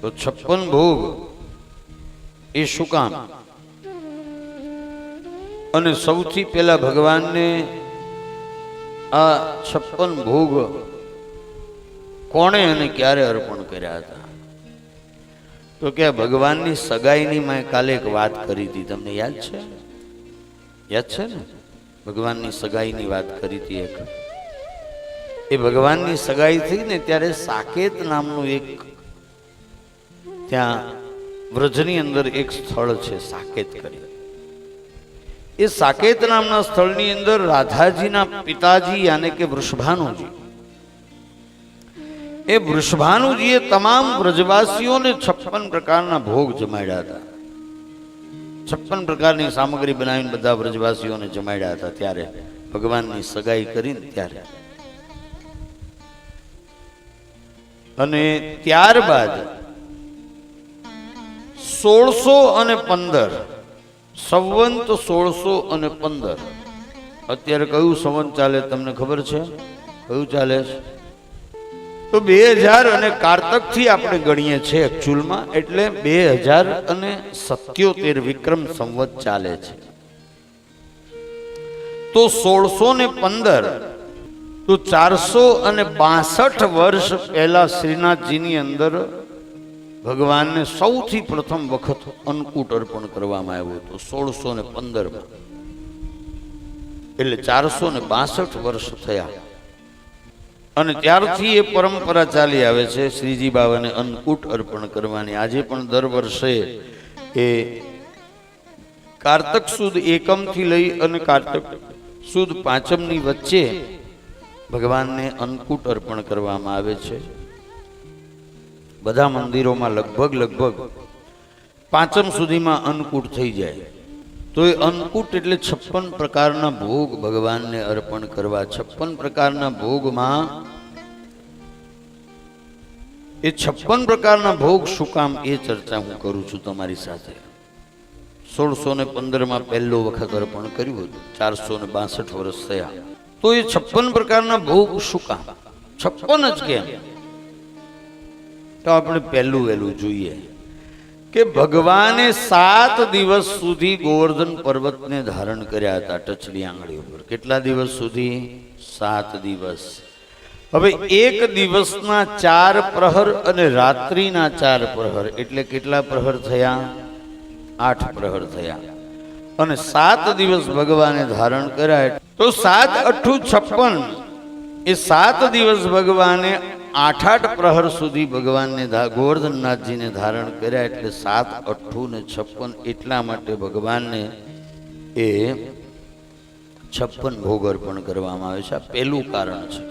તો 56 ભોગ એ શું કામ? અને સૌથી પહેલા ભગવાનને આ 56 ભોગ કોણે અને ક્યારે અર્પણ કર્યા હતા? તો કે ભગવાનની સગાઈની મેં કાલે એક વાત કરી હતી, તમને યાદ છે? યાદ છે ને? ભગવાનની સગાઈની વાત કરી હતી એક. એ ભગવાનની સગાઈ થઈ ને ત્યારે સાકેત નામનું એક ત્યાં વ્રજની અંદર એક સ્થળ છે સાકેત કરી. એ સાકેત નામના સ્થળની અંદર રાધાજીના પિતાજી યાને કે વૃષભાનુજી, એ વૃષભાનુજીએ તમામ વ્રજવાસીઓને 56 પ્રકારના ભોગ જમાડ્યા હતા. 56 પ્રકારની સામગ્રી બનાવીને બધા વ્રજવાસીઓને જમાડ્યા હતા. ત્યારે ભગવાનની સગાઈ કરીને ત્યારે અને ત્યારબાદ 1615 સંવંત 1615 અત્યારે કયું સંવંત ચાલે તમને ખબર છે? કયું ચાલે છે? તો 2000 અને કારતક થી આપણે ગણીએ છીએ એકચ્યુઅલમાં, એટલે 2077 વિક્રમ સંવત ચાલે છે. તો 1615 તો 462 વર્ષ પહેલા શ્રીનાથજીની અંદર ભગવાનને સૌથી પ્રથમ વખત અન્નકૂટ અર્પણ કરવામાં આવ્યું હતું 1615 માં. એટલે 462 વર્ષ થયા અને ત્યારથી એ પરંપરા ચાલી આવે છે શ્રીજી બાવાને અન્નકૂટ અર્પણ કરવાની. આજે પણ દર વર્ષે એ કારતક સુદ એકમ થી લઈ અને કારતક સુદ પાંચમની વચ્ચે ભગવાનને અન્નકૂટ અર્પણ કરવામાં આવે છે. બધા મંદિરોમાં લગભગ પાંચમ સુધીમાં અન્નકૂટ થઈ જાય. તો એ અન્નકૂટ એટલે 56 પ્રકારના ભોગ ભગવાનને અર્પણ કરવા. 56 પ્રકારના ભોગમાં એ 56 પ્રકારના ભોગ શું કામ એ ચર્ચા હું કરું છું તમારી સાથે. 1615 માં પહેલો વખત અર્પણ કર્યું હતું, 462 વર્ષ થયા. તો એ 56 પ્રકારના ભોગ શું કામ? 56 જ કેમ? તો આપણે પહેલું વહેલું જોઈએ કે ભગવાને 7 દિવસ સુધી ગોવર્ધન પર્વતને ધારણ કર્યા હતા ટચલી આંગળી ઉપર. કેટલા દિવસ સુધી? 7 દિવસ. હવે એક દિવસના 4 પ્રહર અને રાત્રિના 4 પ્રહર એટલે કેટલા પ્રહર થયા? 8 પ્રહર થયા. અને 7 દિવસ ભગવાને ધારણ કર્યા. તો 7 8 56 એ 7 દિવસ ભગવાને 8 પ્રહર સુધી ભગવાનને ગોવર્ધનનાથજીને ધારણ કર્યા. એટલે 7 8 ને 56 એટલા માટે ભગવાનને એ 56 ભોગ અર્પણ કરવામાં આવે છે. આ પહેલું કારણ છે.